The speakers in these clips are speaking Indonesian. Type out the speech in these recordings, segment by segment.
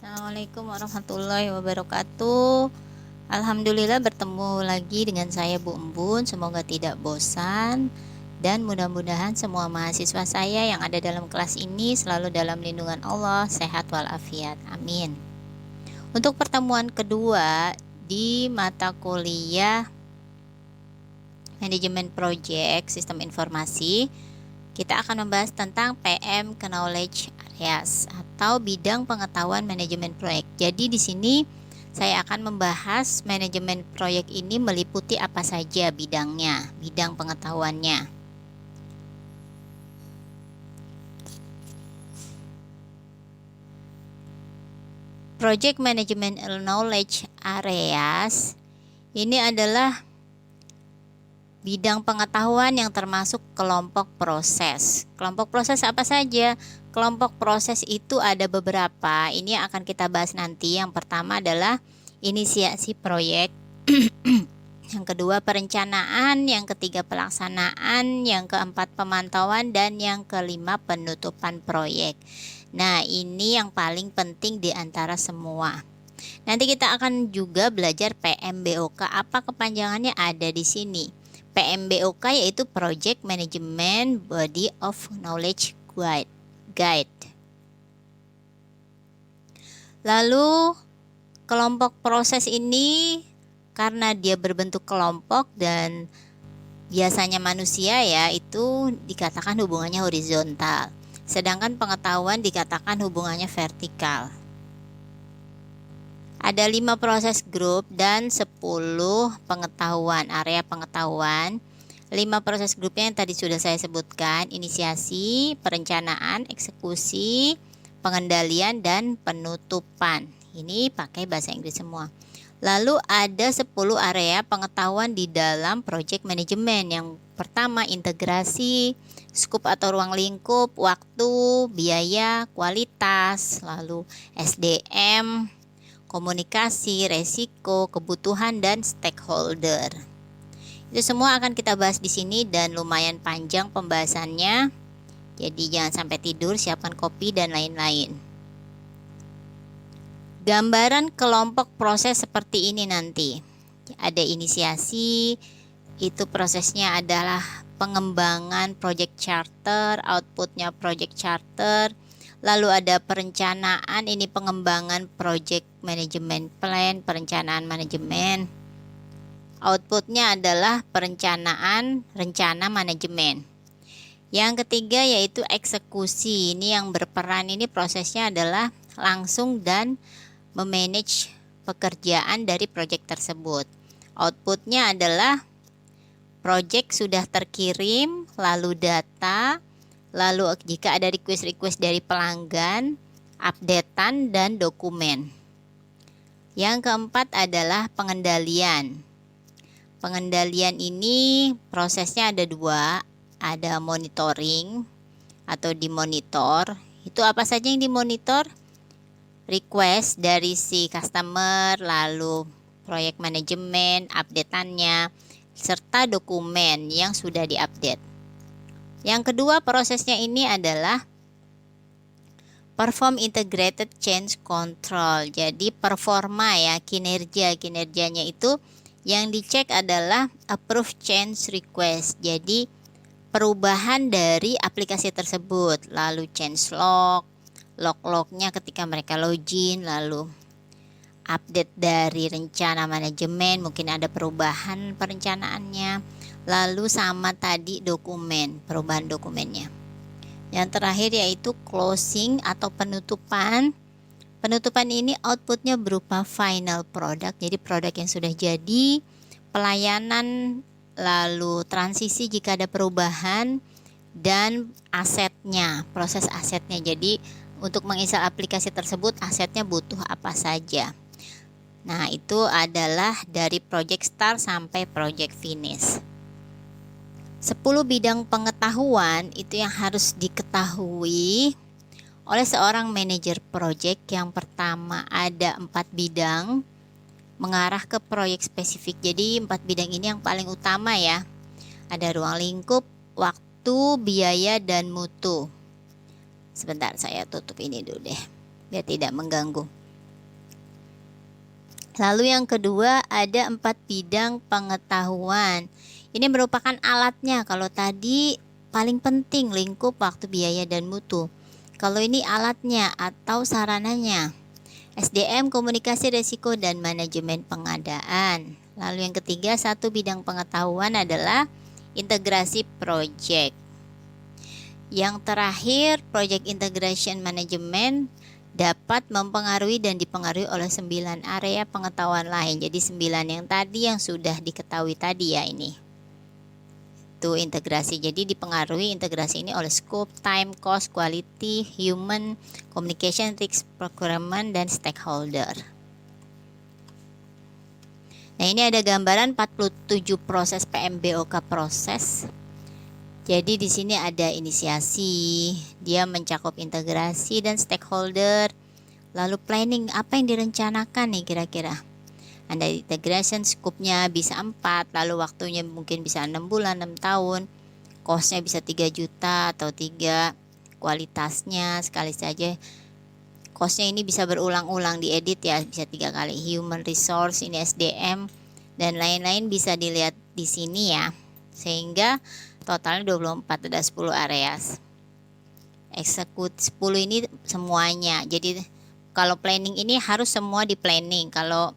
Assalamualaikum warahmatullahi wabarakatuh. Alhamdulillah bertemu lagi dengan saya Bu Embun. Semoga tidak bosan dan mudah-mudahan semua mahasiswa saya yang ada dalam kelas ini selalu dalam lindungan Allah, sehat walafiat. Amin. Untuk pertemuan kedua di mata kuliah Manajemen Project Sistem Informasi, kita akan membahas tentang PM Knowledge Areas atau bidang pengetahuan manajemen proyek. Jadi di sini saya akan membahas manajemen proyek ini meliputi apa saja bidangnya, bidang pengetahuannya. Project Management Knowledge Areas ini adalah bidang pengetahuan yang termasuk kelompok proses. Kelompok proses apa saja? Kelompok proses itu ada beberapa. Ini yang akan kita bahas nanti. Yang pertama adalah inisiasi proyek. Yang kedua perencanaan. Yang ketiga pelaksanaan. Yang keempat pemantauan. Dan yang kelima penutupan proyek. Nah, ini yang paling penting di antara semua. Nanti kita akan juga belajar PMBOK. Apa kepanjangannya ada di sini? PMBOK yaitu Project Management Body of Knowledge Guide. Lalu kelompok proses ini karena dia berbentuk kelompok dan biasanya manusia ya, itu dikatakan hubungannya horizontal. Sedangkan pengetahuan dikatakan hubungannya vertikal. Ada 5 proses grup dan 10 pengetahuan, area pengetahuan. 5 proses grupnya yang tadi sudah saya sebutkan, inisiasi, perencanaan, eksekusi, pengendalian, dan penutupan. Ini pakai bahasa Inggris semua. Lalu ada 10 area pengetahuan di dalam project management. Yang pertama integrasi, skup atau ruang lingkup, waktu, biaya, kualitas, lalu SDM, komunikasi, resiko, kebutuhan, dan stakeholder. Itu semua akan kita bahas di sini dan lumayan panjang pembahasannya. Jadi jangan sampai tidur, siapkan kopi dan lain-lain. Gambaran kelompok proses seperti ini nanti. Ada inisiasi, itu prosesnya adalah pengembangan project charter, outputnya project charter. Lalu ada perencanaan, ini pengembangan project management plan, perencanaan manajemen. Outputnya adalah perencanaan, rencana manajemen. Yang ketiga yaitu eksekusi, ini yang berperan, ini prosesnya adalah langsung dan memanage pekerjaan dari project tersebut. Outputnya adalah project sudah terkirim, lalu data, lalu jika ada request dari pelanggan, updatean dan dokumen. Yang keempat adalah pengendalian. Pengendalian ini prosesnya ada 2, ada monitoring atau dimonitor. Itu apa saja yang dimonitor? Request dari si customer, lalu proyek manajemen, updateannya, serta dokumen yang sudah diupdate. Yang kedua prosesnya ini adalah perform integrated change control. Jadi performa ya, kinerjanya itu yang dicek adalah approve change request. Jadi perubahan dari aplikasi tersebut, lalu change log-lognya ketika mereka login, lalu update dari rencana manajemen, mungkin ada perubahan perencanaannya. Lalu sama tadi dokumen, perubahan dokumennya. Yang terakhir yaitu closing atau penutupan. Penutupan ini outputnya berupa final product, jadi produk yang sudah jadi, pelayanan, lalu transisi jika ada perubahan, dan asetnya, proses asetnya. Jadi untuk menginstal aplikasi tersebut asetnya butuh apa saja. Nah, itu adalah dari project start sampai project finish. 10 bidang pengetahuan itu yang harus diketahui oleh seorang manajer project. Yang pertama ada 4 bidang mengarah ke proyek spesifik. Jadi 4 bidang ini yang paling utama ya. Ada ruang lingkup, waktu, biaya, dan mutu. Sebentar saya tutup ini dulu deh biar tidak mengganggu. Lalu yang kedua ada 4 bidang pengetahuan. Ini merupakan alatnya. Kalau tadi paling penting lingkup, waktu, biaya, dan mutu. Kalau ini alatnya atau sarananya. SDM, komunikasi resiko, dan manajemen pengadaan. Lalu yang ketiga, satu bidang pengetahuan adalah integrasi project. Yang terakhir, project integration management dapat mempengaruhi dan dipengaruhi oleh 9 area pengetahuan lain. Jadi 9 yang tadi yang sudah diketahui tadi ya ini. Itu integrasi. Jadi dipengaruhi integrasi ini oleh scope, time, cost, quality, human, communication, risk, procurement, dan stakeholder. Nah, ini ada gambaran 47 proses PMBOK proses. Jadi di sini ada inisiasi, dia mencakup integrasi dan stakeholder. Lalu planning, apa yang direncanakan nih kira-kira? Ada integration, scope-nya bisa 4, lalu waktunya mungkin bisa 6 bulan, 6 tahun. Cost-nya bisa 3 juta atau 3. Kualitasnya sekali saja. Cost-nya ini bisa berulang-ulang diedit ya, bisa 3 kali. Human resource, ini SDM, dan lain-lain bisa dilihat di sini ya. Sehingga totalnya 24, ada 10 areas. Execute 10 ini semuanya. Jadi kalau planning ini harus semua di planning. Kalau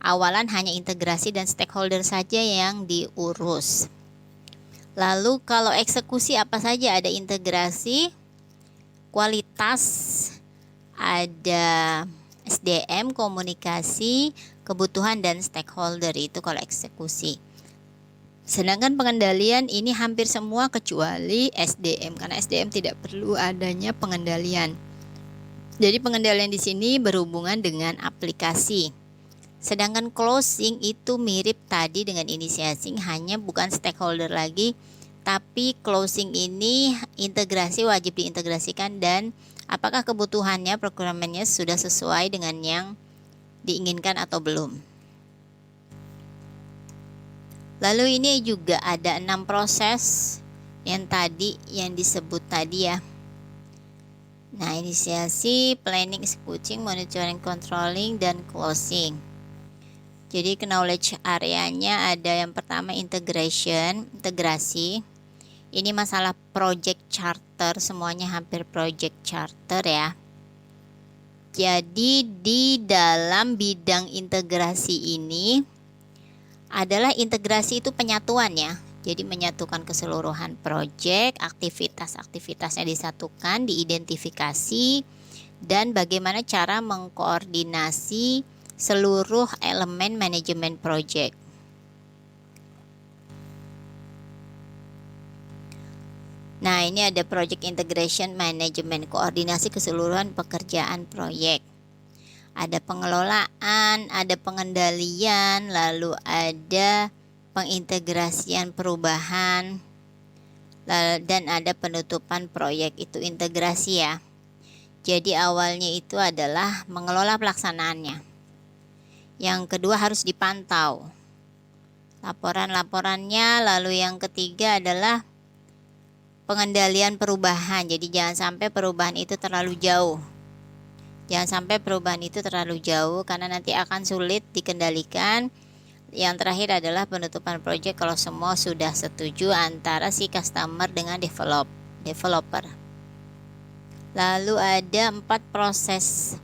awalan hanya integrasi dan stakeholder saja yang diurus. Lalu kalau eksekusi apa saja? Ada integrasi, kualitas, ada SDM, komunikasi, kebutuhan, dan stakeholder. Itu kalau eksekusi. Sedangkan pengendalian ini hampir semua kecuali SDM, karena SDM tidak perlu adanya pengendalian. Jadi pengendalian di sini berhubungan dengan aplikasi. Sedangkan closing itu mirip tadi dengan inisiasi, hanya bukan stakeholder lagi, tapi closing ini integrasi wajib diintegrasikan dan apakah kebutuhannya, procurementnya sudah sesuai dengan yang diinginkan atau belum. Lalu ini juga ada 6 proses yang disebut tadi ya. Nah, inisiasi, planning, executing, monitoring, controlling, dan closing. Jadi knowledge areanya ada yang pertama integrasi. Ini masalah project charter, semuanya hampir project charter ya. Jadi di dalam bidang integrasi ini adalah integrasi itu penyatuan ya. Jadi menyatukan keseluruhan project, aktivitasnya disatukan, diidentifikasi, dan bagaimana cara mengkoordinasi seluruh elemen manajemen project. Nah, ini ada project integration management, koordinasi keseluruhan pekerjaan proyek. Ada pengelolaan, ada pengendalian, lalu ada pengintegrasian perubahan, dan ada penutupan proyek. Itu integrasi ya. Jadi awalnya itu adalah mengelola pelaksanaannya. Yang kedua harus dipantau laporan-laporannya. Lalu yang ketiga adalah pengendalian perubahan. Jadi jangan sampai perubahan itu terlalu jauh. Karena nanti akan sulit dikendalikan. Yang terakhir adalah penutupan proyek kalau semua sudah setuju antara si customer dengan developer. Lalu ada 4 proses.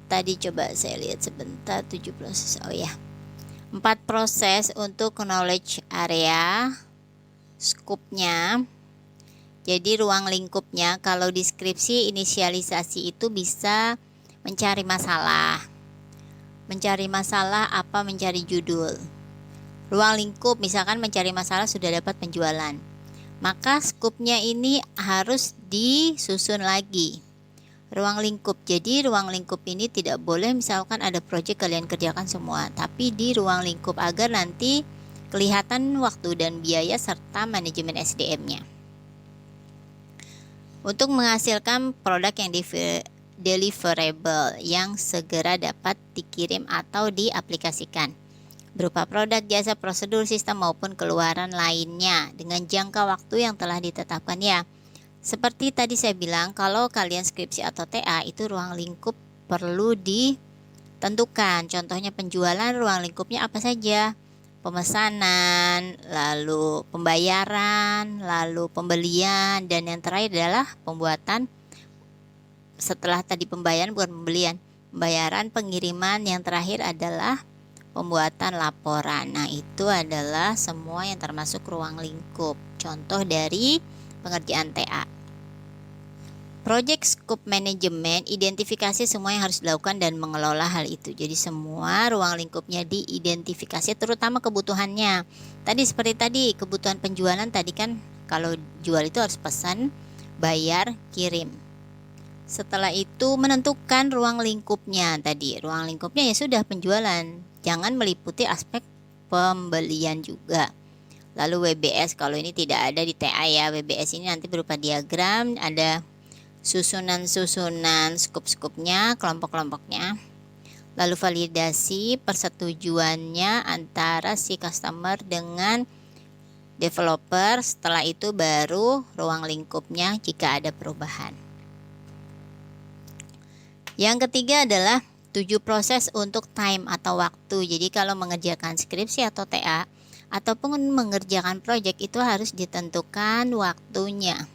Tadi coba saya lihat sebentar, 7 proses. 4 proses untuk knowledge area, scope-nya. Jadi ruang lingkupnya, kalau deskripsi inisialisasi itu bisa mencari masalah. Mencari masalah apa? Mencari judul. Ruang lingkup misalkan mencari masalah sudah dapat penjualan. Maka scope-nya ini harus disusun lagi. Ruang lingkup. Jadi ruang lingkup ini tidak boleh misalkan ada proyek kalian kerjakan semua, tapi di ruang lingkup agar nanti kelihatan waktu dan biaya serta manajemen SDM-nya. Untuk menghasilkan produk yang deliverable yang segera dapat dikirim atau diaplikasikan berupa produk, jasa, prosedur, sistem maupun keluaran lainnya dengan jangka waktu yang telah ditetapkan ya. Seperti tadi saya bilang, kalau kalian skripsi atau TA itu ruang lingkup perlu Tentukan, contohnya penjualan, ruang lingkupnya apa saja. Pemesanan, lalu pembayaran, lalu pembelian, dan yang terakhir adalah pembuatan. Setelah tadi pembayaran, bukan pembayaran, pengiriman, yang terakhir adalah pembuatan laporan. Nah, itu adalah semua yang termasuk ruang lingkup. Contoh dari pengerjaan TA. Project Scope Management, identifikasi semua yang harus dilakukan dan mengelola hal itu. Jadi semua ruang lingkupnya diidentifikasi, terutama kebutuhannya. Tadi seperti tadi, kebutuhan penjualan tadi kan kalau jual itu harus pesan, bayar, kirim. Setelah itu menentukan ruang lingkupnya tadi. Ruang lingkupnya ya sudah penjualan. Jangan meliputi aspek pembelian juga. Lalu WBS, kalau ini tidak ada di TA ya. WBS ini nanti berupa diagram, ada susunan-susunan skup-skupnya, kelompok-kelompoknya. Lalu validasi persetujuannya antara si customer dengan developer. Setelah itu baru ruang lingkupnya jika ada perubahan. Yang ketiga adalah 7 proses untuk time atau waktu. Jadi kalau mengerjakan skripsi atau TA ataupun mengerjakan proyek itu harus ditentukan waktunya.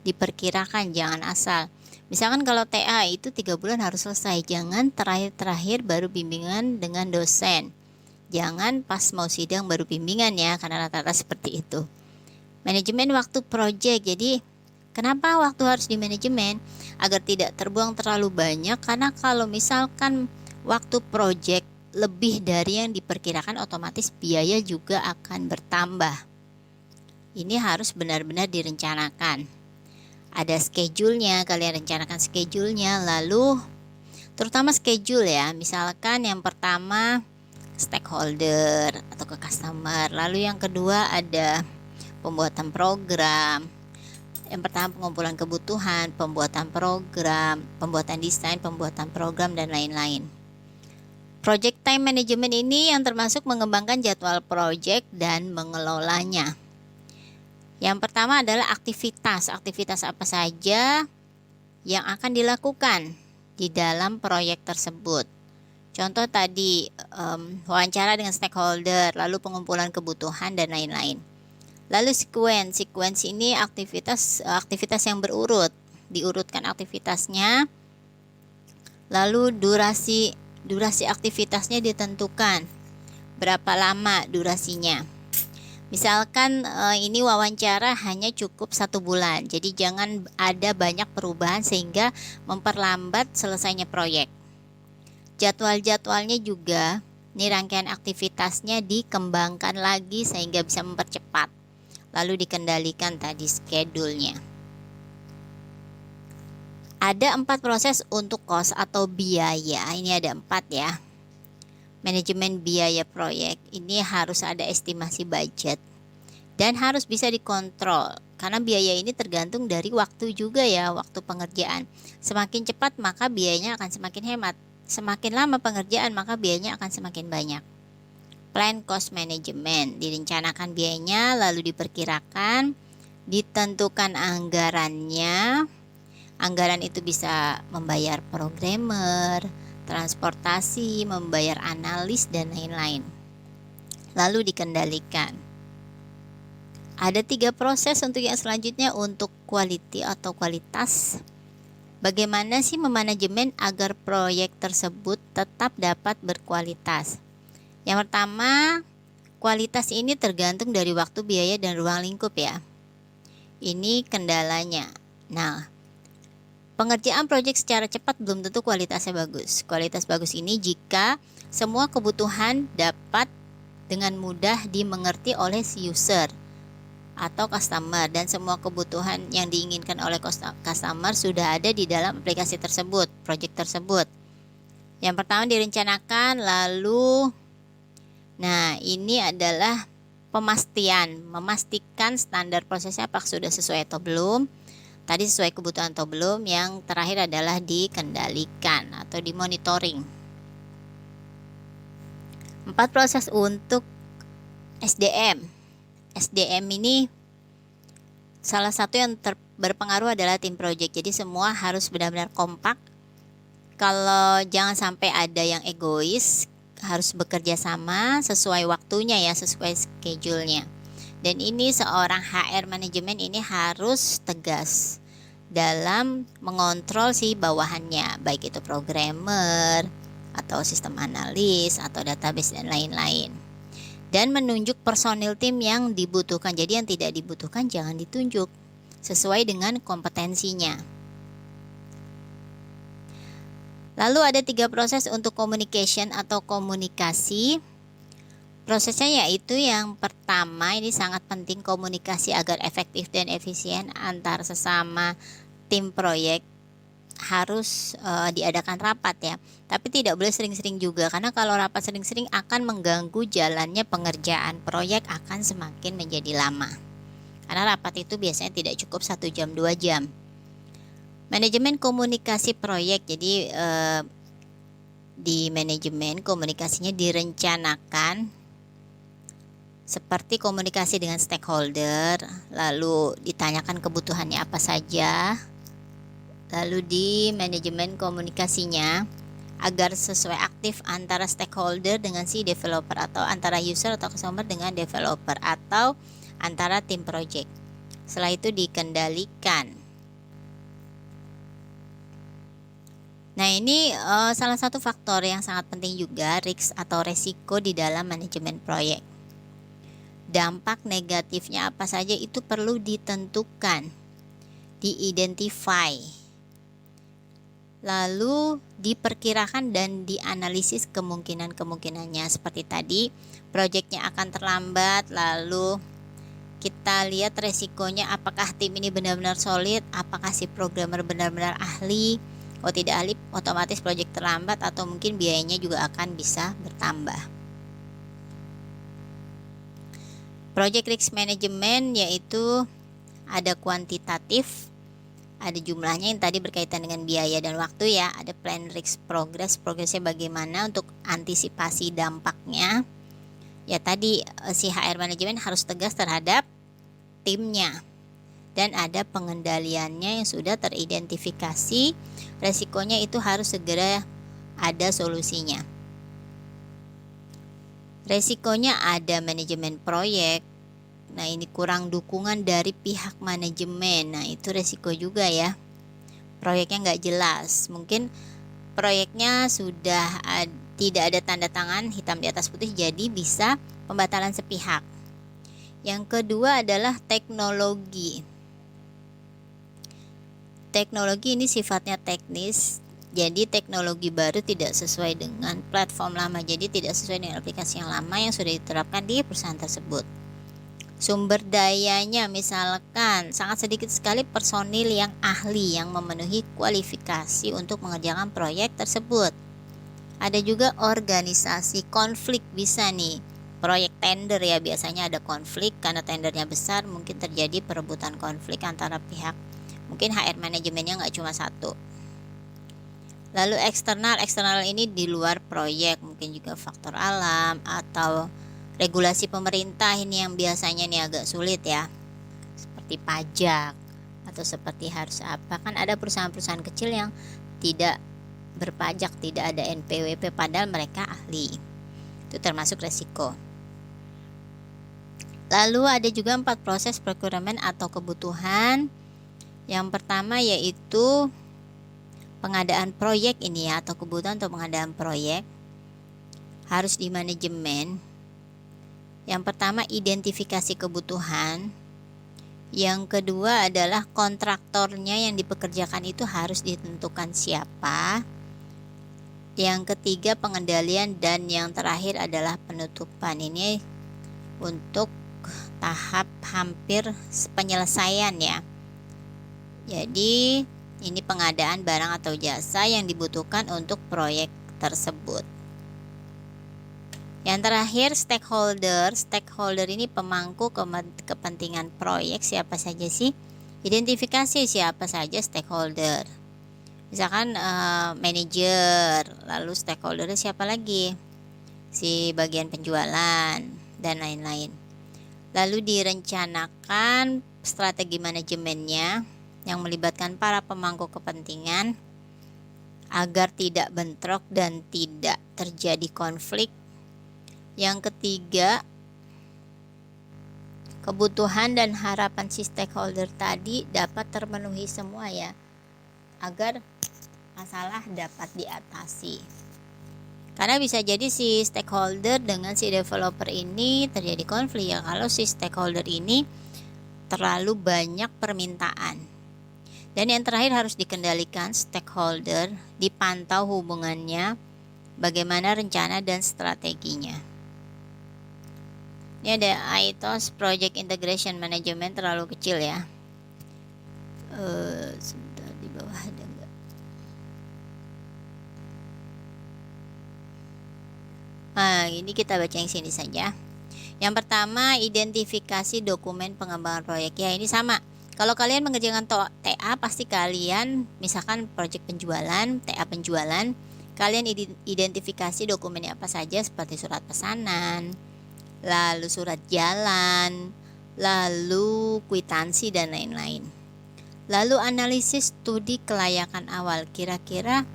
Diperkirakan, jangan asal. Misalkan kalau TA itu 3 bulan harus selesai. Jangan terakhir-terakhir baru bimbingan dengan dosen. Jangan pas mau sidang baru bimbingan ya, karena rata-rata seperti itu. Manajemen waktu proyek. Jadi kenapa waktu harus di manajemen? Agar tidak terbuang terlalu banyak, karena kalau misalkan waktu proyek lebih dari yang diperkirakan, otomatis biaya juga akan bertambah. Ini harus benar-benar direncanakan. Ada schedule-nya, kalian rencanakan schedule-nya, lalu terutama schedule ya. Misalkan yang pertama stakeholder atau ke customer, lalu yang kedua ada pembuatan program. Yang pertama pengumpulan kebutuhan, pembuatan program, pembuatan desain, pembuatan program, dan lain-lain. Project time management ini yang termasuk mengembangkan jadwal project dan mengelolanya. Yang pertama adalah aktivitas. Aktivitas apa saja yang akan dilakukan di dalam proyek tersebut. Contoh tadi wawancara dengan stakeholder, lalu pengumpulan kebutuhan, dan lain-lain. Lalu sequence ini aktivitas yang berurut, diurutkan aktivitasnya. Lalu durasi aktivitasnya ditentukan, berapa lama durasinya. Misalkan ini wawancara hanya cukup 1 bulan, jadi jangan ada banyak perubahan sehingga memperlambat selesainya proyek. Jadwalnya juga, ini rangkaian aktivitasnya dikembangkan lagi sehingga bisa mempercepat. Lalu dikendalikan tadi schedule-nya. Ada 4 proses untuk cost atau biaya. Ini ada 4 ya. Manajemen biaya proyek, ini harus ada estimasi budget dan harus bisa dikontrol, karena biaya ini tergantung dari waktu juga ya, waktu pengerjaan. Semakin cepat maka biayanya akan semakin hemat, semakin lama pengerjaan maka biayanya akan semakin banyak. Plan cost management, direncanakan biayanya, lalu diperkirakan, ditentukan anggarannya. Anggaran itu bisa membayar programmer, transportasi, membayar analis, dan lain-lain. Lalu dikendalikan. Ada 3 proses untuk yang selanjutnya, untuk quality atau kualitas. Bagaimana sih memanajemen agar proyek tersebut tetap dapat berkualitas? Yang pertama, kualitas ini tergantung dari waktu, biaya, dan ruang lingkup ya. Ini kendalanya. Nah, pengerjaan proyek secara cepat belum tentu kualitasnya bagus. Kualitas bagus ini jika semua kebutuhan dapat dengan mudah dimengerti oleh si user atau customer, dan semua kebutuhan yang diinginkan oleh customer sudah ada di dalam aplikasi tersebut, proyek tersebut. Yang pertama direncanakan, lalu ini adalah memastikan standar prosesnya apakah sudah sesuai atau belum. Tadi sesuai kebutuhan atau belum. Yang terakhir adalah dikendalikan atau dimonitoring. 4 proses untuk SDM. SDM ini salah satu yang berpengaruh adalah tim project. Jadi semua harus benar-benar kompak. kalau jangan sampai ada yang egois, harus bekerja sama sesuai waktunya ya, sesuai schedule-nya. Dan ini seorang HR manajemen ini harus tegas dalam mengontrol si bawahannya, baik itu programmer atau sistem analis atau database dan lain-lain. Dan menunjuk personil tim yang dibutuhkan. Jadi yang tidak dibutuhkan jangan ditunjuk, sesuai dengan kompetensinya. Lalu ada 3 proses untuk communication atau komunikasi. Prosesnya yaitu yang pertama, ini sangat penting komunikasi agar efektif dan efisien antar sesama tim proyek. Harus diadakan rapat ya, tapi tidak boleh sering-sering juga, karena kalau rapat sering-sering akan mengganggu jalannya pengerjaan proyek, akan semakin menjadi lama. Karena rapat itu biasanya tidak cukup 1 jam 2 jam. Manajemen komunikasi proyek, jadi di manajemen komunikasinya direncanakan seperti komunikasi dengan stakeholder, lalu ditanyakan kebutuhannya apa saja, lalu di manajemen komunikasinya agar sesuai aktif antara stakeholder dengan si developer, atau antara user atau customer dengan developer, atau antara tim project. Setelah itu dikendalikan. Nah, ini salah satu faktor yang sangat penting juga, risk atau resiko di dalam manajemen proyek. Dampak negatifnya apa saja itu perlu ditentukan, diidentify, lalu diperkirakan dan dianalisis kemungkinan-kemungkinannya. Seperti tadi, proyeknya akan terlambat, lalu kita lihat resikonya, apakah tim ini benar-benar solid, apakah si programmer benar-benar ahli. Kalau tidak ahli, otomatis proyek terlambat atau mungkin biayanya juga akan bisa bertambah. Project risk management yaitu ada kuantitatif, ada jumlahnya yang tadi berkaitan dengan biaya dan waktu ya, ada plan risk progresnya bagaimana untuk antisipasi dampaknya. Ya tadi si HR manajemen harus tegas terhadap timnya, dan ada pengendaliannya yang sudah teridentifikasi, resikonya itu harus segera ada solusinya. Resikonya ada manajemen proyek. Nah, ini kurang dukungan dari pihak manajemen. Nah, itu resiko juga ya. Proyeknya nggak jelas. Mungkin proyeknya sudah tidak ada tanda tangan hitam di atas putih, jadi bisa pembatalan sepihak. Yang kedua adalah teknologi. Teknologi ini sifatnya teknis. Jadi teknologi baru tidak sesuai dengan platform lama, jadi tidak sesuai dengan aplikasi yang lama yang sudah diterapkan di perusahaan tersebut. Sumber dayanya misalkan sangat sedikit sekali personil yang ahli yang memenuhi kualifikasi untuk mengerjakan proyek tersebut. Ada juga organisasi, konflik bisa nih. Proyek tender ya, biasanya ada konflik karena tendernya besar, mungkin terjadi perebutan konflik antara pihak. Mungkin HR manajemennya nggak cuma satu. Lalu eksternal ini di luar proyek, mungkin juga faktor alam atau regulasi pemerintah, ini yang biasanya nih agak sulit ya, seperti pajak atau seperti harus apa, kan ada perusahaan-perusahaan kecil yang tidak berpajak, tidak ada NPWP padahal mereka ahli, itu termasuk resiko. Lalu ada juga 4 proses procurement atau kebutuhan. Yang pertama yaitu pengadaan proyek ini ya, atau kebutuhan untuk pengadaan proyek harus di manajemen. Yang pertama identifikasi kebutuhan. Yang kedua adalah kontraktornya yang dipekerjakan itu harus ditentukan siapa. Yang ketiga pengendalian, dan yang terakhir adalah penutupan. Ini untuk tahap hampir penyelesaian ya. Jadi ini pengadaan barang atau jasa yang dibutuhkan untuk proyek tersebut. Yang terakhir stakeholder ini pemangku kepentingan proyek. Siapa saja sih? Identifikasi siapa saja stakeholder. Misalkan manajer, lalu stakeholdernya siapa lagi? Si bagian penjualan dan lain-lain. Lalu direncanakan strategi manajemennya yang melibatkan para pemangku kepentingan agar tidak bentrok dan tidak terjadi konflik. Yang ketiga, kebutuhan dan harapan si stakeholder tadi dapat terpenuhi semua ya, agar masalah dapat diatasi. Karena bisa jadi si stakeholder dengan si developer ini terjadi konflik ya, kalau si stakeholder ini terlalu banyak permintaan. Dan yang terakhir, harus dikendalikan stakeholder, dipantau hubungannya, bagaimana rencana dan strateginya. Ini ada ITOS Project Integration Management, terlalu kecil ya. Sebentar, di bawah ada enggak? Ini kita baca yang sini saja. Yang pertama, identifikasi dokumen pengembangan proyek. Ya, ini sama. Kalau kalian mengerjakan TA, pasti kalian misalkan proyek penjualan, TA penjualan, kalian identifikasi dokumennya apa saja, seperti surat pesanan, lalu surat jalan, lalu kwitansi dan lain-lain. Lalu analisis studi kelayakan awal, kira-kira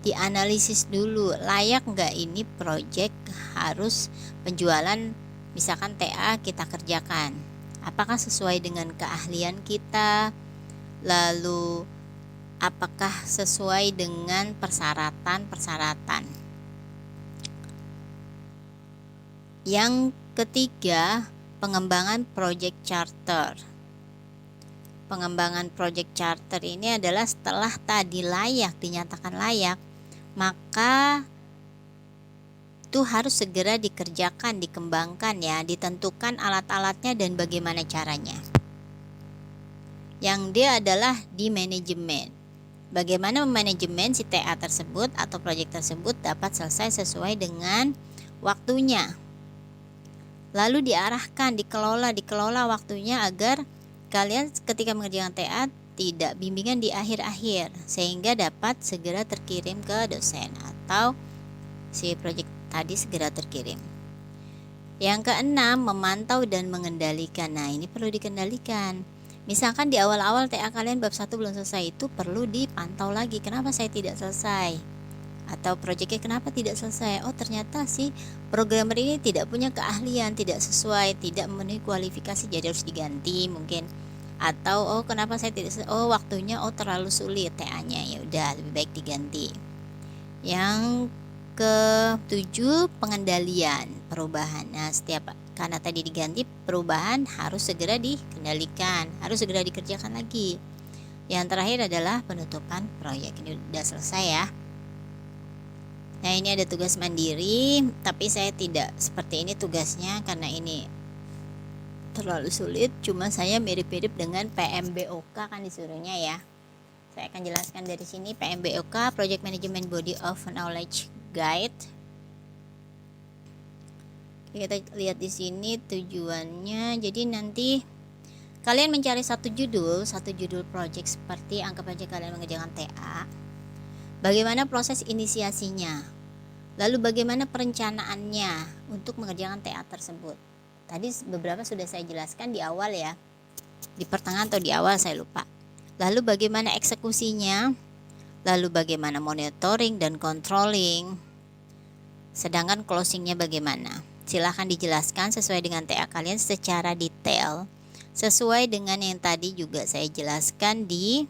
dianalisis dulu, layak nggak ini proyek harus penjualan, misalkan TA kita kerjakan, apakah sesuai dengan keahlian kita, lalu apakah sesuai dengan persyaratan. Yang ketiga, pengembangan project charter. Pengembangan project charter ini adalah setelah tadi layak, dinyatakan layak, maka itu harus segera dikerjakan, dikembangkan ya, ditentukan alat-alatnya dan bagaimana caranya. Yang D adalah di manajemen. Bagaimana memanajemen si TA tersebut atau proyek tersebut dapat selesai sesuai dengan waktunya. Lalu diarahkan, dikelola waktunya agar kalian ketika mengerjakan TA tidak bimbingan di akhir-akhir, sehingga dapat segera terkirim ke dosen atau si proyek tadi segera terkirim. Yang keenam, memantau dan mengendalikan. Nah, ini perlu dikendalikan. Misalkan di awal-awal TA kalian bab 1 belum selesai, itu perlu dipantau lagi. Kenapa saya tidak selesai? Atau proyeknya kenapa tidak selesai? Oh, ternyata si programmer ini tidak punya keahlian, tidak sesuai, tidak memenuhi kualifikasi, jadi harus diganti mungkin. Atau oh, kenapa saya tidak selesai? Oh, waktunya terlalu sulit TA-nya, ya udah lebih baik diganti. Yang ke-7, pengendalian perubahan. Nah, karena tadi diganti, perubahan harus segera dikendalikan, harus segera dikerjakan lagi. Yang terakhir adalah penutupan proyek. Ini udah selesai ya. Nah, ini ada tugas mandiri, tapi saya tidak seperti ini tugasnya karena ini terlalu sulit. Cuma saya mirip-mirip dengan PMBOK kan disuruhnya ya. Saya akan jelaskan dari sini. PMBOK, Project Management Body of Knowledge Guide. Kita lihat di sini tujuannya. Jadi nanti kalian mencari satu judul project, seperti anggap aja kalian mengerjakan TA. Bagaimana proses inisiasinya? Lalu bagaimana perencanaannya untuk mengerjakan TA tersebut? Tadi beberapa sudah saya jelaskan di awal ya. Di pertengahan atau di awal saya lupa. Lalu bagaimana eksekusinya? Lalu bagaimana monitoring dan controlling? Sedangkan closingnya bagaimana? Silahkan dijelaskan sesuai dengan TA kalian secara detail. Sesuai dengan yang tadi juga saya jelaskan di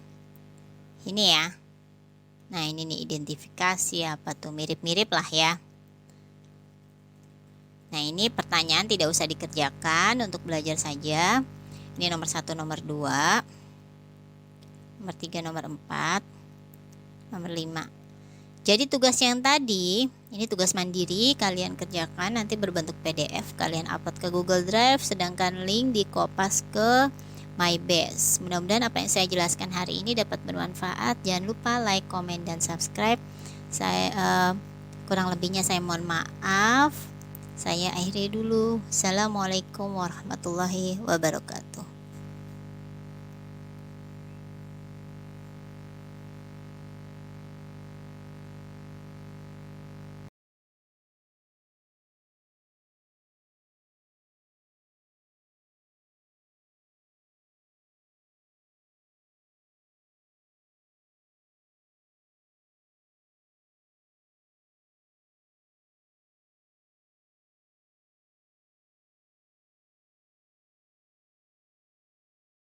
ini ya. Nah, ini nih identifikasi apa tuh, mirip-mirip lah ya. Nah, ini pertanyaan tidak usah dikerjakan, untuk belajar saja. Ini nomor 1, nomor 2, nomor 3, nomor 4, nomor 5. Jadi tugas yang tadi, ini tugas mandiri, kalian kerjakan nanti berbentuk PDF, kalian upload ke Google Drive, sedangkan link dikopas ke MyBase. Mudah-mudahan apa yang saya jelaskan hari ini dapat bermanfaat. Jangan lupa like, comment, dan subscribe. Saya kurang lebihnya saya mohon maaf. Saya akhiri dulu. Assalamualaikum warahmatullahi wabarakatuh.